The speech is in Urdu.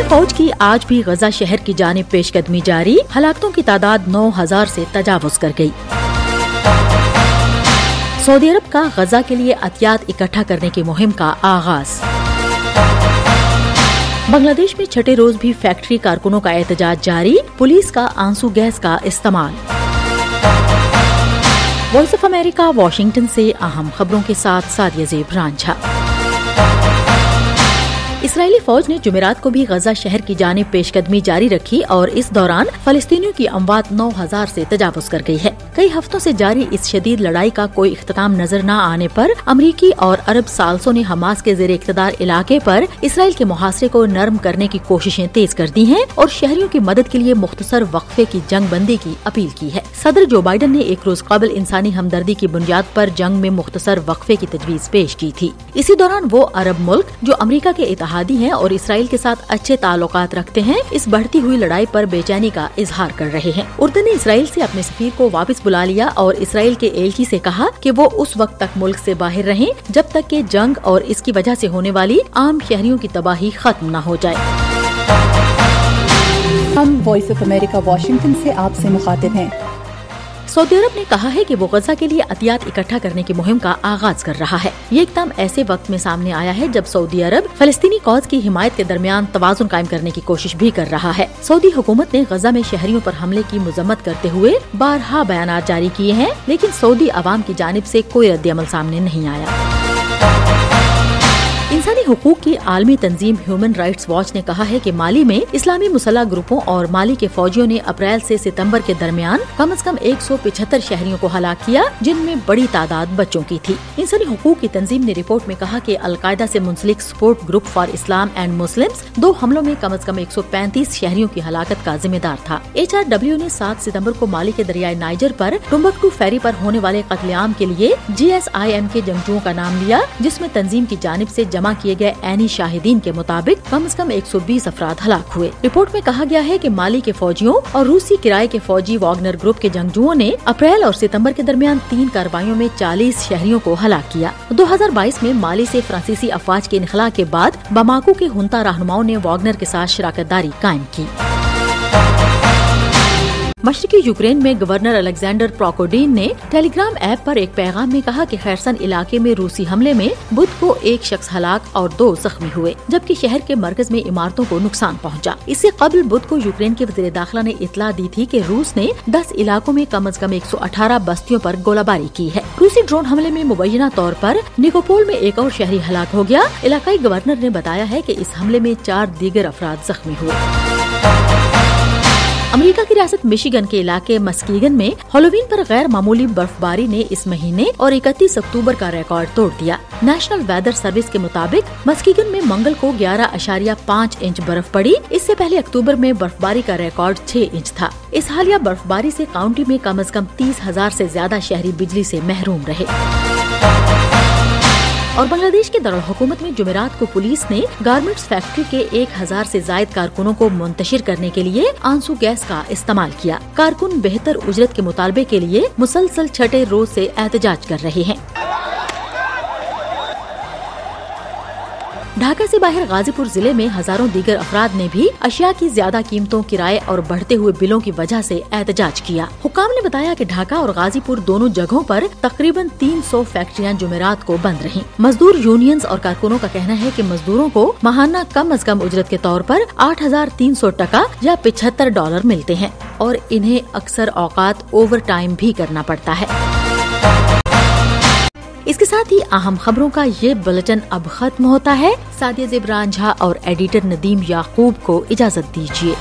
فوج کی آج بھی غزہ شہر کی جانب پیش قدمی جاری، ہلاکتوں کی تعداد 9000 سے تجاوز کر گئی۔ سعودی عرب کا غزہ کے لیے عطیات اکٹھا کرنے کی مہم کا آغاز۔ بنگلہ دیش میں چھٹے روز بھی فیکٹری کارکنوں کا احتجاج جاری، پولیس کا آنسو گیس کا استعمال۔ وائس آف امریکہ واشنگٹن سے اہم خبروں کے ساتھ سعدیہ زیب رانجھا۔ اسرائیلی فوج نے جمعرات کو بھی غزہ شہر کی جانب پیش قدمی جاری رکھی اور اس دوران فلسطینیوں کی اموات 9000 سے تجاوز کر گئی ہے۔ کئی ہفتوں سے جاری اس شدید لڑائی کا کوئی اختتام نظر نہ آنے پر امریکی اور عرب ثالثوں نے حماس کے زیر اقتدار علاقے پر اسرائیل کے محاصرے کو نرم کرنے کی کوششیں تیز کر دی ہیں اور شہریوں کی مدد کے لیے مختصر وقفے کی جنگ بندی کی اپیل کی ہے۔ صدر جو بائیڈن نے ایک روز قبل انسانی ہمدردی کی بنیاد پر جنگ میں مختصر وقفے کی تجویز پیش کی تھی۔ اسی دوران وہ عرب ملک جو امریکہ کے اتحادی ہیں اور اسرائیل کے ساتھ اچھے تعلقات رکھتے ہیں، اس بڑھتی ہوئی لڑائی پر بے چینی کا اظہار کر رہے ہیں۔ اردن نے اسرائیل سے اپنے سفیر کو واپس بلا لیا اور اسرائیل کے ایلچی سے کہا کہ وہ اس وقت تک ملک سے باہر رہیں جب تک کہ جنگ اور اس کی وجہ سے ہونے والی عام شہریوں کی تباہی ختم نہ ہو جائے۔ ہم وائس آف امریکہ واشنگٹن سے آپ سے مخاطب ہیں۔ سعودی عرب نے کہا ہے کہ وہ غزہ کے لیے عطیات اکٹھا کرنے کی مہم کا آغاز کر رہا ہے۔ یہ اقدام ایسے وقت میں سامنے آیا ہے جب سعودی عرب فلسطینی کاز کی حمایت کے درمیان توازن قائم کرنے کی کوشش بھی کر رہا ہے۔ سعودی حکومت نے غزہ میں شہریوں پر حملے کی مذمت کرتے ہوئے بارہا بیانات جاری کیے ہیں، لیکن سعودی عوام کی جانب سے کوئی رد عمل سامنے نہیں آیا۔ انسانی حقوق کی عالمی تنظیم ہیومن رائٹس واچ نے کہا ہے کہ مالی میں اسلامی مسلح گروپوں اور مالی کے فوجیوں نے اپریل سے ستمبر کے درمیان کم از کم 175 شہریوں کو ہلاک کیا، جن میں بڑی تعداد بچوں کی تھی۔ انسانی حقوق کی تنظیم نے رپورٹ میں کہا کہ القاعدہ سے منسلک support group for Islam and Muslims 2 حملوں میں کم از کم 135 شہریوں کی ہلاکت کا ذمہ دار تھا۔ HRW نے 7 ستمبر کو مالی کے دریائے نائجر پر ٹمبکٹو فیری پر ہونے والے قتل عام کے لیے GSIM کے جنگجوؤں کا نام لیا، جس میں تنظیم کی جانب سے جمع کیے گئے عینی شاہدین کے مطابق کم از کم 120 افراد ہلاک ہوئے۔ رپورٹ میں کہا گیا ہے کہ مالی کے فوجیوں اور روسی کرائے کے فوجی واگنر گروپ کے جنگجوؤں نے اپریل اور ستمبر کے درمیان 3 کارروائیوں میں 40 شہریوں کو ہلاک کیا۔ 2022 میں مالی سے فرانسیسی افواج کے انخلاء کے بعد باماکو کے ہنتا رہنماؤں نے واگنر کے ساتھ شراکت داری قائم کی۔ مشرقی یوکرین میں گورنر الیگزینڈر پروکوڈین نے ٹیلی گرام ایپ پر ایک پیغام میں کہا کہ خیرسن علاقے میں روسی حملے میں بدھ کو 1 شخص ہلاک اور 2 زخمی ہوئے، جبکہ شہر کے مرکز میں عمارتوں کو نقصان پہنچا۔ اس سے قبل بدھ کو یوکرین کے وزیر داخلہ نے اطلاع دی تھی کہ روس نے 10 علاقوں میں کم از کم 118 بستیوں پر گولہ باری کی ہے۔ روسی ڈرون حملے میں مبینہ طور پر نیکوپول میں ایک اور شہری ہلاک ہو گیا۔ علاقائی گورنر نے بتایا ہے کہ اس حملے میں 4 دیگر افراد زخمی ہوئے۔ امریکہ کی ریاست مشیگن کے علاقے مسکیگن میں ہالووین پر غیر معمولی برف باری نے اس مہینے اور 31 اکتوبر کا ریکارڈ توڑ دیا۔ نیشنل ویدر سروس کے مطابق مسکیگن میں منگل کو 11.5 انچ برف پڑی۔ اس سے پہلے اکتوبر میں برف باری کا ریکارڈ 6 انچ تھا۔ اس حالیہ برف باری سے کاؤنٹی میں کم از کم 30,000 سے زیادہ شہری بجلی سے محروم رہے۔ اور بنگلہ دیش کے دارالحکومت میں جمعرات کو پولیس نے گارمنٹس فیکٹری کے 1000 سے زائد کارکنوں کو منتشر کرنے کے لیے آنسو گیس کا استعمال کیا۔ کارکن بہتر اجرت کے مطالبے کے لیے مسلسل چھٹے روز سے احتجاج کر رہے ہیں۔ ڈھاکہ سے باہر غازی پور ضلع میں ہزاروں دیگر افراد نے بھی اشیاء کی زیادہ قیمتوں، کرائے اور بڑھتے ہوئے بلوں کی وجہ سے احتجاج کیا۔ حکام نے بتایا کہ ڈھاکہ اور غازی پور دونوں جگہوں پر تقریباً 300 فیکٹریاں جمعرات کو بند رہیں۔ مزدور یونینز اور کارکنوں کا کہنا ہے کہ مزدوروں کو ماہانہ کم از کم اجرت کے طور پر 8,300 ٹکا یا $75 ملتے ہیں اور انہیں اکثر اوقات اوور ٹائم بھی کرنا پڑتا ہے۔ اس کے ساتھ ہی اہم خبروں کا یہ بلٹن اب ختم ہوتا ہے۔ سعدیہ زیب رانجھا اور ایڈیٹر ندیم یعقوب کو اجازت دیجیے۔